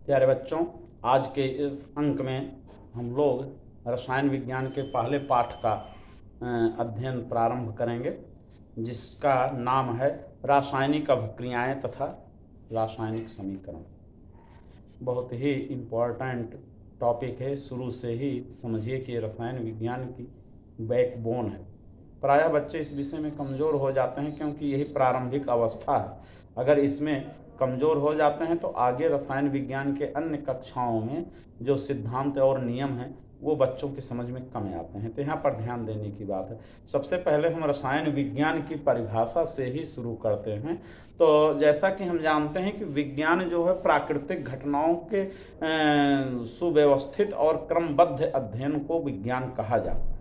प्यारे बच्चों, आज के इस अंक में हम लोग रसायन विज्ञान के पहले पाठ का अध्ययन प्रारंभ करेंगे, जिसका नाम है रासायनिक अभिक्रियाएं तथा रासायनिक समीकरण। बहुत ही इम्पोर्टेंट टॉपिक है। शुरू से ही समझिए कि रसायन विज्ञान की बैकबोन है। प्रायः बच्चे इस विषय में कमज़ोर हो जाते हैं क्योंकि यही प्रारंभिक अवस्था है। अगर इसमें कमज़ोर हो जाते हैं तो आगे रसायन विज्ञान के अन्य कक्षाओं में जो सिद्धांत और नियम हैं वो बच्चों की समझ में कम आते हैं। तो यहाँ पर ध्यान देने की बात है। सबसे पहले हम रसायन विज्ञान की परिभाषा से ही शुरू करते हैं। तो जैसा कि हम जानते हैं कि विज्ञान जो है प्राकृतिक घटनाओं के सुव्यवस्थित और क्रमबद्ध अध्ययन को विज्ञान कहा जाता है।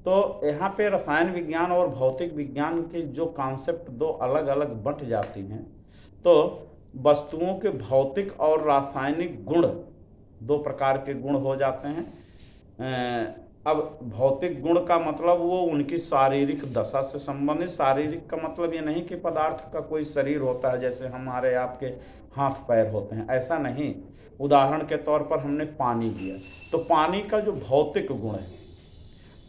तो यहाँ पे रसायन विज्ञान और भौतिक विज्ञान के जो कॉन्सेप्ट दो अलग अलग बंट जाती हैं, तो वस्तुओं के भौतिक और रासायनिक गुण दो प्रकार के गुण हो जाते हैं। अब भौतिक गुण का मतलब वो उनकी शारीरिक दशा से संबंधित। शारीरिक का मतलब ये नहीं कि पदार्थ का कोई शरीर होता है जैसे हमारे आपके हाथ पैर होते हैं, ऐसा नहीं। उदाहरण के तौर पर हमने पानी लिया, तो पानी का जो भौतिक गुण है,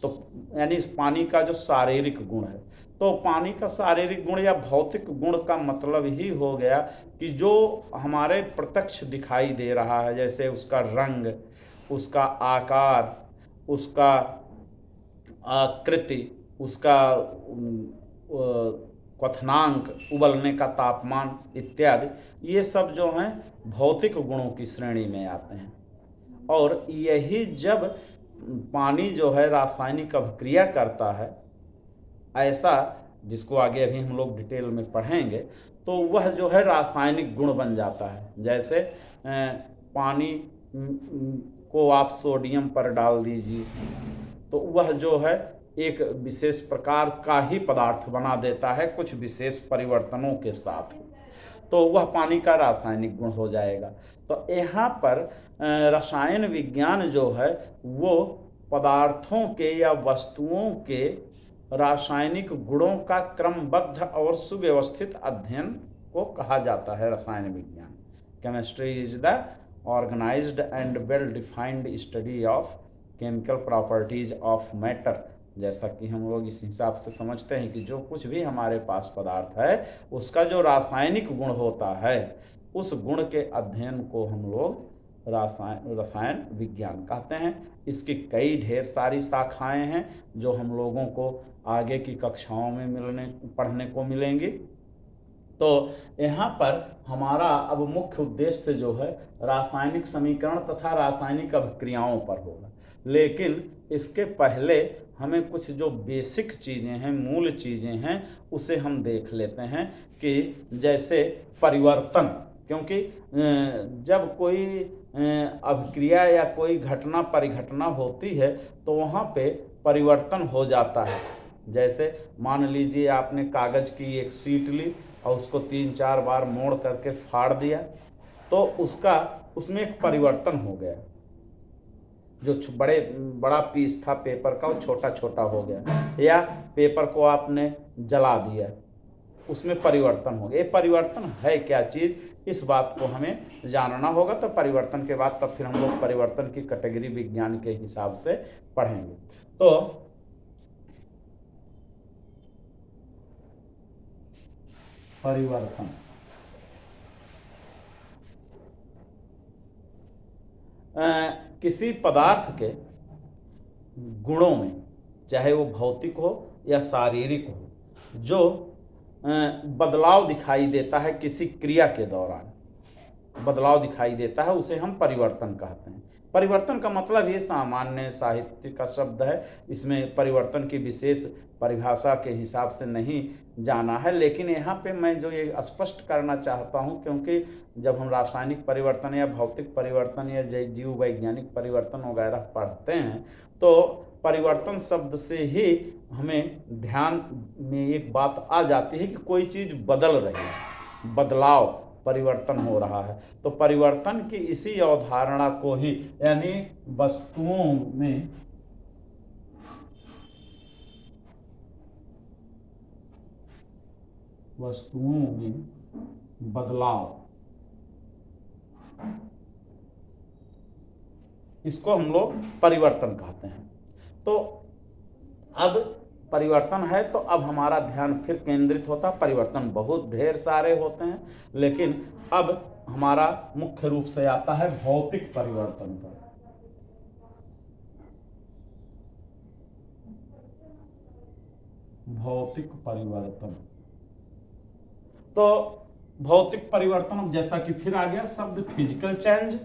तो यानी पानी का जो शारीरिक गुण है, तो पानी का शारीरिक गुण या भौतिक गुण का मतलब ही हो गया कि जो हमारे प्रत्यक्ष दिखाई दे रहा है, जैसे उसका रंग, उसका आकार, उसका आकृति, उसका क्वथनांक, उबलने का तापमान इत्यादि, ये सब जो हैं भौतिक गुणों की श्रेणी में आते हैं। और यही जब पानी जो है रासायनिक अभिक्रिया करता है, ऐसा जिसको आगे अभी हम लोग डिटेल में पढ़ेंगे, तो वह जो है रासायनिक गुण बन जाता है। जैसे पानी को आप सोडियम पर डाल दीजिए तो वह जो है एक विशेष प्रकार का ही पदार्थ बना देता है कुछ विशेष परिवर्तनों के साथ, तो वह पानी का रासायनिक गुण हो जाएगा। तो यहाँ पर रसायन विज्ञान जो है वो पदार्थों के या वस्तुओं के रासायनिक गुणों का क्रमबद्ध और सुव्यवस्थित अध्ययन को कहा जाता है रसायन विज्ञान। Chemistry is the organised and well defined study of chemical properties of matter. जैसा कि हम लोग इस हिसाब से समझते हैं कि जो कुछ भी हमारे पास पदार्थ है उसका जो रासायनिक गुण होता है, उस गुण के अध्ययन को हम लोग रसायन विज्ञान कहते हैं। इसकी कई ढेर सारी शाखाएं हैं जो हम लोगों को आगे की कक्षाओं में पढ़ने को मिलेंगी। तो यहाँ पर हमारा अब मुख्य उद्देश्य जो है रासायनिक समीकरण तथा रासायनिक अभिक्रियाओं पर होगा, लेकिन इसके पहले हमें कुछ जो बेसिक चीज़ें हैं, मूल चीज़ें हैं, उसे हम देख लेते हैं कि जैसे परिवर्तन। क्योंकि जब कोई अभिक्रिया या कोई घटना परिघटना होती है तो वहाँ पे परिवर्तन हो जाता है। जैसे मान लीजिए आपने कागज़ की एक शीट ली और उसको 3-4 बार मोड़ करके फाड़ दिया, तो उसमें एक परिवर्तन हो गया। जो बड़ा पीस था पेपर का वो छोटा छोटा हो गया, या पेपर को आपने जला दिया, उसमें परिवर्तन हो गया। ये परिवर्तन है क्या चीज़, इस बात को हमें जानना होगा। तो परिवर्तन के बाद तब फिर हम लोग परिवर्तन की कैटेगरी विज्ञान के हिसाब से पढ़ेंगे। तो परिवर्तन किसी पदार्थ के गुणों में, चाहे वो भौतिक हो या शारीरिक हो, जो बदलाव दिखाई देता है किसी क्रिया के दौरान, बदलाव दिखाई देता है, उसे हम परिवर्तन कहते हैं। परिवर्तन का मतलब ये सामान्य साहित्य का शब्द है, इसमें परिवर्तन की विशेष परिभाषा के हिसाब से नहीं जाना है। लेकिन यहाँ पे मैं जो ये स्पष्ट करना चाहता हूँ, क्योंकि जब हम रासायनिक परिवर्तन या भौतिक परिवर्तन या जीव वैज्ञानिक परिवर्तन वगैरह पढ़ते हैं, तो परिवर्तन शब्द से ही हमें ध्यान में एक बात आ जाती है कि कोई चीज़ बदल रही है, बदलाव, परिवर्तन हो रहा है। तो परिवर्तन की इसी अवधारणा को ही, यानी वस्तुओं में बदलाव इसको हम लोग परिवर्तन कहते हैं। तो अब परिवर्तन है तो अब हमारा ध्यान फिर केंद्रित होता। परिवर्तन बहुत ढेर सारे होते हैं, लेकिन अब हमारा मुख्य रूप से आता है भौतिक परिवर्तन पर। भौतिक परिवर्तन, तो भौतिक परिवर्तन, अब जैसा कि फिर आ गया शब्द फिजिकल चेंज।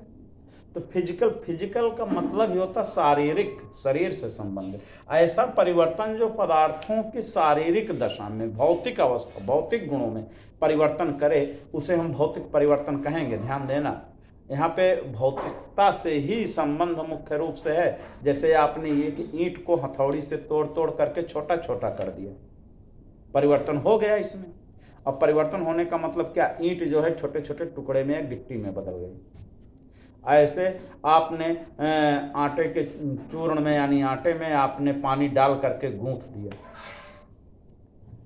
तो फिजिकल का मतलब ही होता शारीरिक, शरीर से संबंधित ऐसा परिवर्तन जो पदार्थों की शारीरिक दशा में, भौतिक अवस्था, भौतिक गुणों में परिवर्तन करे, उसे हम भौतिक परिवर्तन कहेंगे। ध्यान देना, यहाँ पे भौतिकता से ही संबंध मुख्य रूप से है। जैसे आपने ये कि ईंट को हथौड़ी से तोड़ तोड़ करके छोटा छोटा कर दिया, परिवर्तन हो गया इसमें। अब परिवर्तन होने का मतलब क्या, ईंट जो है छोटे छोटे टुकड़े में गिट्टी में बदल गई। ऐसे आपने आटे के चूर्ण में यानी आटे में आपने पानी डाल करके गूंथ दिया,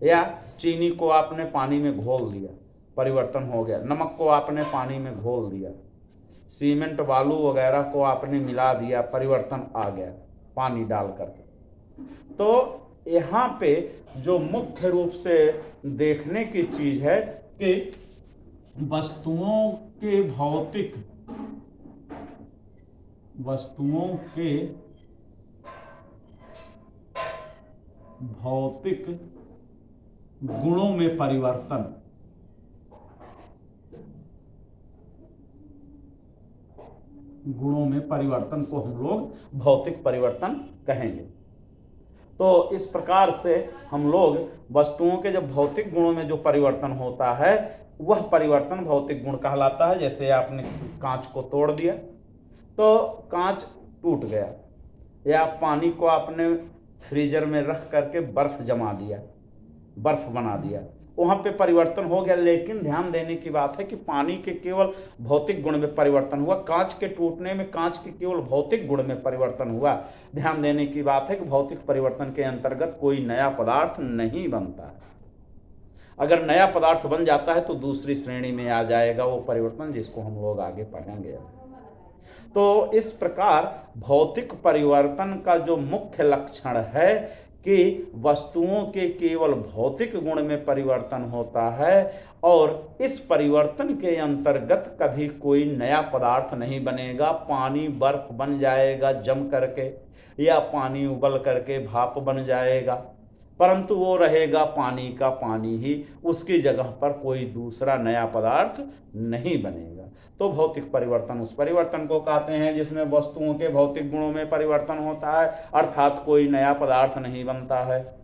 या चीनी को आपने पानी में घोल दिया, परिवर्तन हो गया। नमक को आपने पानी में घोल दिया, सीमेंट बालू वगैरह को आपने मिला दिया, परिवर्तन आ गया पानी डाल करके। तो यहाँ पे जो मुख्य रूप से देखने की चीज है कि वस्तुओं के भौतिक गुणों में परिवर्तन, को हम लोग भौतिक परिवर्तन कहेंगे। तो इस प्रकार से हम लोग वस्तुओं के जब भौतिक गुणों में जो परिवर्तन होता है वह परिवर्तन भौतिक गुण कहलाता है। जैसे आपने कांच को तोड़ दिया तो कांच टूट गया, या पानी को आपने फ्रीजर में रख करके बर्फ जमा दिया, बर्फ बना दिया, वहाँ पे परिवर्तन हो गया। लेकिन ध्यान देने की बात है कि पानी के केवल भौतिक गुण में परिवर्तन हुआ, कांच के टूटने में कांच के केवल भौतिक गुण में परिवर्तन हुआ। ध्यान देने की बात है कि भौतिक परिवर्तन के अंतर्गत कोई नया पदार्थ नहीं बनता है। अगर नया पदार्थ बन जाता है तो दूसरी श्रेणी में आ जाएगा वो परिवर्तन, जिसको हम लोग आगे पढ़ेंगे। तो इस प्रकार भौतिक परिवर्तन का जो मुख्य लक्षण है कि वस्तुओं के केवल भौतिक गुण में परिवर्तन होता है, और इस परिवर्तन के अंतर्गत कभी कोई नया पदार्थ नहीं बनेगा। पानी बर्फ बन जाएगा जम करके, या पानी उबल करके भाप बन जाएगा, परंतु वो रहेगा पानी का पानी ही, उसकी जगह पर कोई दूसरा नया पदार्थ नहीं बनेगा। तो भौतिक परिवर्तन उस परिवर्तन को कहते हैं जिसमें वस्तुओं के भौतिक गुणों में परिवर्तन होता है, अर्थात कोई नया पदार्थ नहीं बनता है।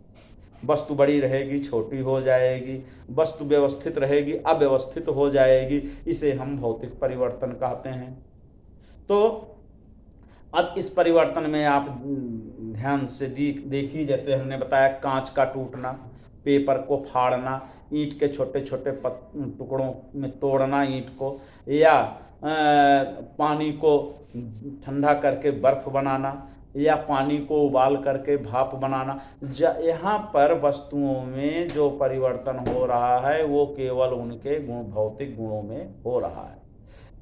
वस्तु बड़ी रहेगी, छोटी हो जाएगी, वस्तु व्यवस्थित रहेगी, अव्यवस्थित हो जाएगी, इसे हम भौतिक परिवर्तन कहते हैं। तो अब इस परिवर्तन में आप ध्यान से देखिए, जैसे हमने बताया कांच का टूटना, पेपर को फाड़ना, ईंट के छोटे छोटे टुकड़ों में तोड़ना ईंट को, या पानी को ठंडा करके बर्फ बनाना, या पानी को उबाल करके भाप बनाना। यहाँ पर वस्तुओं में जो परिवर्तन हो रहा है वो केवल उनके भौतिक गुणों में हो रहा है।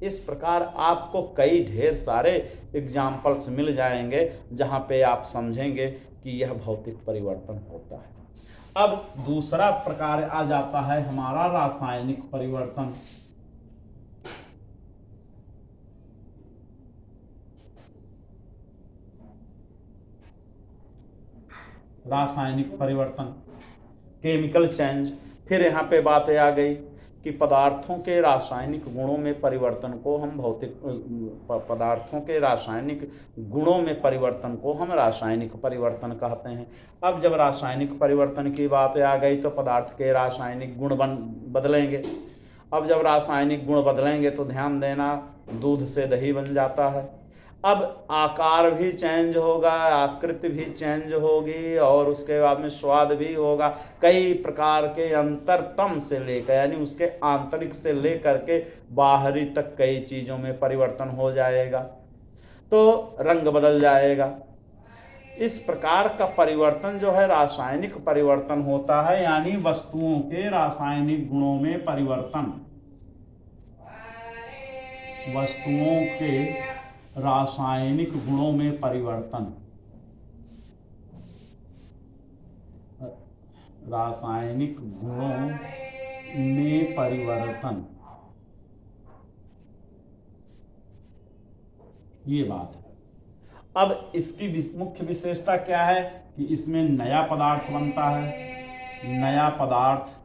इस प्रकार आपको कई ढेर सारे एग्जाम्पल्स मिल जाएंगे जहाँ पे आप समझेंगे कि यह भौतिक परिवर्तन होता है। अब दूसरा प्रकार आ जाता है हमारा रासायनिक परिवर्तन। रासायनिक परिवर्तन, केमिकल चेंज। फिर यहाँ पे बात आ गई कि पदार्थों के रासायनिक गुणों में परिवर्तन को हम पदार्थों के रासायनिक गुणों में परिवर्तन को हम रासायनिक परिवर्तन कहते हैं। अब जब रासायनिक परिवर्तन की बात आ गई तो पदार्थ के रासायनिक गुण बदलेंगे। अब जब रासायनिक गुण बदलेंगे तो ध्यान देना, दूध से दही बन जाता है। अब आकार भी चेंज होगा, आकृति भी चेंज होगी, और उसके बाद में स्वाद भी होगा। कई प्रकार के अंतरतम से लेकर यानी उसके आंतरिक से लेकर के बाहरी तक कई चीज़ों में परिवर्तन हो जाएगा, तो रंग बदल जाएगा। इस प्रकार का परिवर्तन जो है रासायनिक परिवर्तन होता है, यानी वस्तुओं के रासायनिक गुणों में परिवर्तन। वस्तुओं के रासायनिक गुणों में परिवर्तन, रासायनिक गुणों में परिवर्तन, ये बात है। अब इसकी मुख्य विशेषता क्या है कि इसमें नया पदार्थ बनता है, नया पदार्थ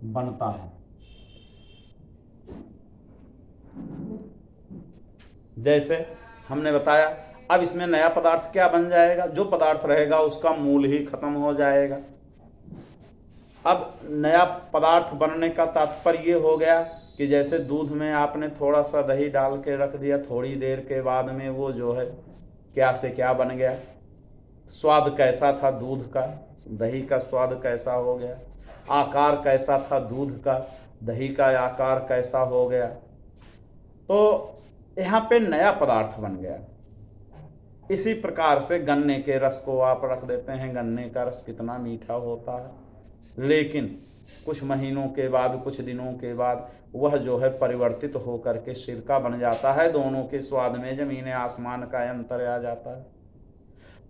बनता है। जैसे हमने बताया, अब इसमें नया पदार्थ क्या बन जाएगा, जो पदार्थ रहेगा उसका मूल ही खत्म हो जाएगा। अब नया पदार्थ बनने का तात्पर्य ये हो गया कि जैसे दूध में आपने थोड़ा सा दही डाल के रख दिया, थोड़ी देर के बाद में वो जो है क्या से क्या बन गया। स्वाद कैसा था दूध का, दही का स्वाद कैसा हो गया। आकार कैसा था दूध का, दही का आकार कैसा हो गया। तो यहाँ पे नया पदार्थ बन गया। इसी प्रकार से गन्ने के रस को आप रख देते हैं, गन्ने का रस कितना मीठा होता है, लेकिन कुछ महीनों के बाद, कुछ दिनों के बाद वह जो है परिवर्तित होकर के सिरका बन जाता है। दोनों के स्वाद में जमीन आसमान का अंतर आ जाता है।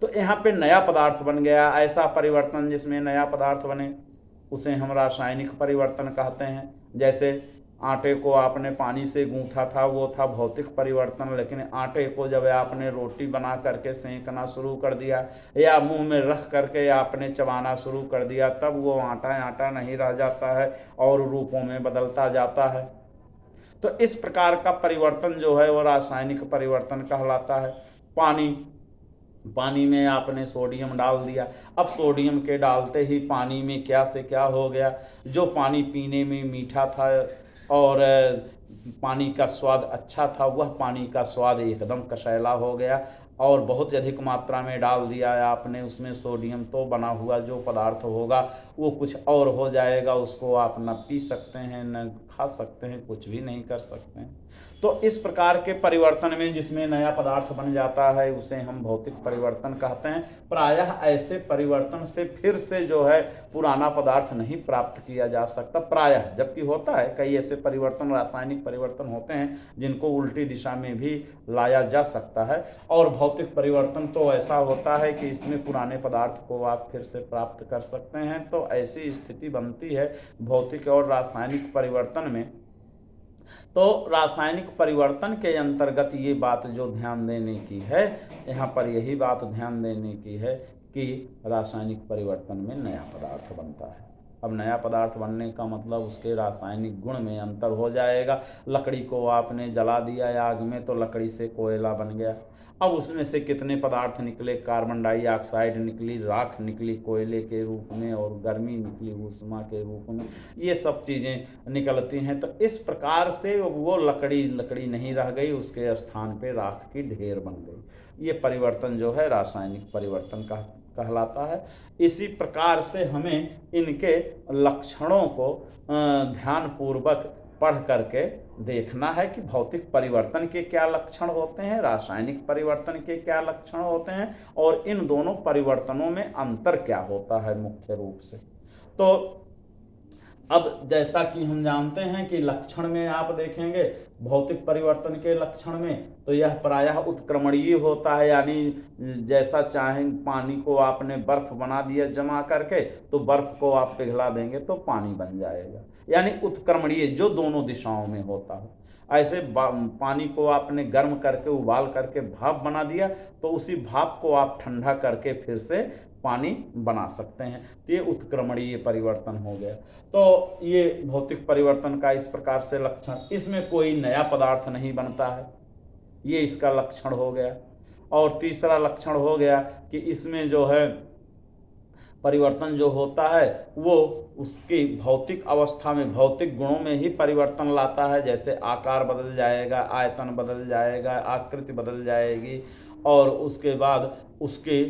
तो यहाँ पे नया पदार्थ बन गया। ऐसा परिवर्तन जिसमें नया पदार्थ बने उसे हम रासायनिक परिवर्तन कहते हैं। जैसे आटे को आपने पानी से गूंथा था, वो था भौतिक परिवर्तन, लेकिन आटे को जब आपने रोटी बना करके सेंकना शुरू कर दिया या मुंह में रख करके आपने चबाना शुरू कर दिया, तब वो आटा आटा नहीं रह जाता है और रूपों में बदलता जाता है। तो इस प्रकार का परिवर्तन जो है वो रासायनिक परिवर्तन कहलाता है। पानी में आपने सोडियम डाल दिया, अब सोडियम के डालते ही पानी में क्या से क्या हो गया। जो पानी पीने में मीठा था और पानी का स्वाद अच्छा था, वह पानी का स्वाद एकदम कषैला हो गया। और बहुत अधिक मात्रा में डाल दिया है आपने उसमें सोडियम, तो बना हुआ जो पदार्थ होगा वो कुछ और हो जाएगा। उसको आप न पी सकते हैं, न खा सकते हैं, कुछ भी नहीं कर सकते हैं। तो इस प्रकार के परिवर्तन में जिसमें नया पदार्थ बन जाता है उसे हम भौतिक परिवर्तन कहते हैं। प्रायः ऐसे परिवर्तन से फिर से जो है पुराना पदार्थ नहीं प्राप्त किया जा सकता प्रायः, जबकि होता है कई ऐसे परिवर्तन, रासायनिक परिवर्तन होते हैं जिनको उल्टी दिशा में भी लाया जा सकता है। और भौतिक परिवर्तन तो ऐसा होता है कि इसमें पुराने पदार्थ को आप फिर से प्राप्त कर सकते हैं। तो ऐसी स्थिति बनती है भौतिक और रासायनिक परिवर्तन में। तो रासायनिक परिवर्तन के अंतर्गत ये बात जो ध्यान देने की है, यहाँ पर यही बात ध्यान देने की है कि रासायनिक परिवर्तन में नया पदार्थ बनता है। अब नया पदार्थ बनने का मतलब उसके रासायनिक गुण में अंतर हो जाएगा। लकड़ी को आपने जला दिया आग में तो लकड़ी से कोयला बन गया। अब उसमें से कितने पदार्थ निकले, कार्बन डाइऑक्साइड निकली, राख निकली कोयले के रूप में, और गर्मी निकली ऊष्मा के रूप में, ये सब चीज़ें निकलती हैं। तो इस प्रकार से वो लकड़ी नहीं रह गई, उसके स्थान पे राख की ढेर बन गई। ये परिवर्तन जो है रासायनिक परिवर्तन कहलाता है। इसी प्रकार से हमें इनके लक्षणों को ध्यानपूर्वक पढ़ करके देखना है कि भौतिक परिवर्तन के क्या लक्षण होते हैं, रासायनिक परिवर्तन के क्या लक्षण होते हैं, और इन दोनों परिवर्तनों में अंतर क्या होता है मुख्य रूप से। तो अब जैसा कि हम जानते हैं कि लक्षण में आप देखेंगे भौतिक परिवर्तन के लक्षण में, तो यह प्रायः उत्क्रमणीय होता है। यानी जैसा चाहें पानी को आपने बर्फ बना दिया जमा करके, तो बर्फ को आप पिघला देंगे तो पानी बन जाएगा। यानी उत्क्रमणीय, जो दोनों दिशाओं में होता है। ऐसे पानी को आपने गर्म करके उबाल करके भाप बना दिया, तो उसी भाप को आप ठंडा करके फिर से पानी बना सकते हैं। तो ये उत्क्रमणीय परिवर्तन हो गया। तो ये भौतिक परिवर्तन का इस प्रकार से लक्षण, इसमें कोई नया पदार्थ नहीं बनता है, ये इसका लक्षण हो गया। और तीसरा लक्षण हो गया कि इसमें जो है परिवर्तन जो होता है वो उसकी भौतिक अवस्था में, भौतिक गुणों में ही परिवर्तन लाता है। जैसे आकार बदल जाएगा, आयतन बदल जाएगा, आकृति बदल जाएगी, और उसके बाद उसकी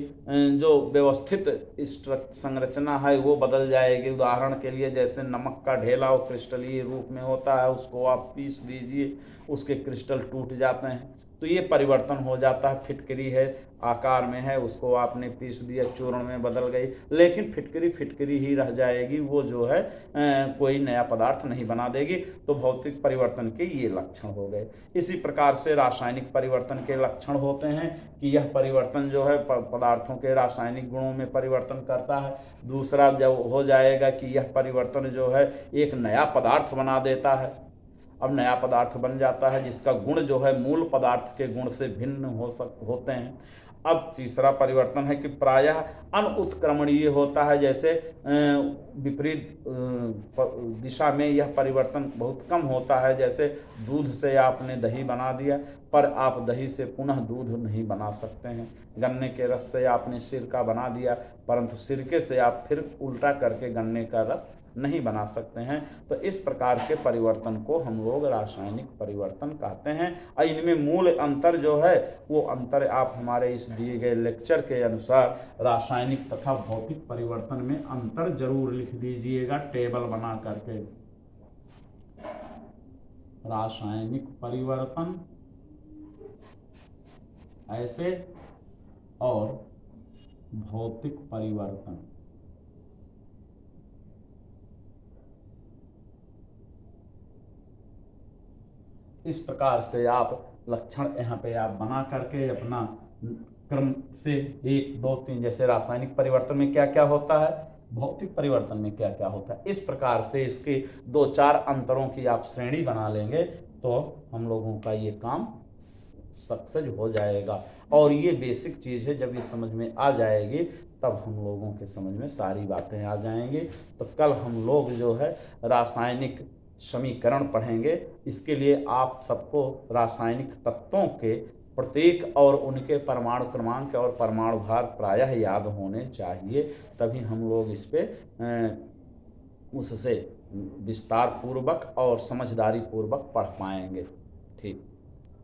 जो व्यवस्थित संरचना है वो बदल जाएगी। उदाहरण के लिए जैसे नमक का ढेला वो क्रिस्टलीय रूप में होता है, उसको आप पीस दीजिए, उसके क्रिस्टल टूट जाते हैं। तो ये परिवर्तन हो जाता है। फिटकरी है, आकार में है, उसको आपने पीस दिया, चूर्ण में बदल गई, लेकिन फिटकरी फिटकरी ही रह जाएगी, वो जो है कोई नया पदार्थ नहीं बना देगी। तो भौतिक परिवर्तन के ये लक्षण हो गए। इसी प्रकार से रासायनिक परिवर्तन के लक्षण होते हैं कि यह परिवर्तन जो है पदार्थों के रासायनिक गुणों में परिवर्तन करता है। दूसरा जब हो जाएगा कि यह परिवर्तन जो है एक नया पदार्थ बना देता है। अब नया पदार्थ बन जाता है जिसका गुण जो है मूल पदार्थ के गुण से भिन्न होते हैं। अब तीसरा परिवर्तन है कि प्रायः अनुत्क्रमणीय होता है, जैसे विपरीत दिशा में यह परिवर्तन बहुत कम होता है। जैसे दूध से आपने दही बना दिया, पर आप दही से पुनः दूध नहीं बना सकते हैं। गन्ने के रस से आपने सिरका बना दिया, परंतु सिरके से आप फिर उल्टा करके गन्ने का रस नहीं बना सकते हैं। तो इस प्रकार के परिवर्तन को हम लोग रासायनिक परिवर्तन कहते हैं। और इनमें मूल अंतर जो है वो अंतर आप हमारे इस दिए गए लेक्चर के अनुसार रासायनिक तथा भौतिक परिवर्तन में अंतर जरूर लिख लीजिएगा टेबल बना करके। रासायनिक परिवर्तन ऐसे और भौतिक परिवर्तन। इस प्रकार से आप लक्षण यहाँ पे आप बना करके अपना क्रम से 1 2 3, जैसे रासायनिक परिवर्तन में क्या क्या होता है, भौतिक परिवर्तन में क्या क्या होता है, इस प्रकार से इसके 2-4 अंतरों की आप श्रेणी बना लेंगे तो हम लोगों का ये काम सक्सेस हो जाएगा। और ये बेसिक चीज़ है, जब ये समझ में आ जाएगी तब हम लोगों के समझ में सारी बातें आ जाएंगी। तो कल हम लोग जो है रासायनिक समीकरण पढ़ेंगे। इसके लिए आप सबको रासायनिक तत्वों के प्रत्येक और उनके परमाणु क्रमांक और परमाणु भार प्रायः याद होने चाहिए, तभी हम लोग इस पे उससे विस्तार पूर्वक और समझदारी पूर्वक पढ़ पाएंगे। ठीक।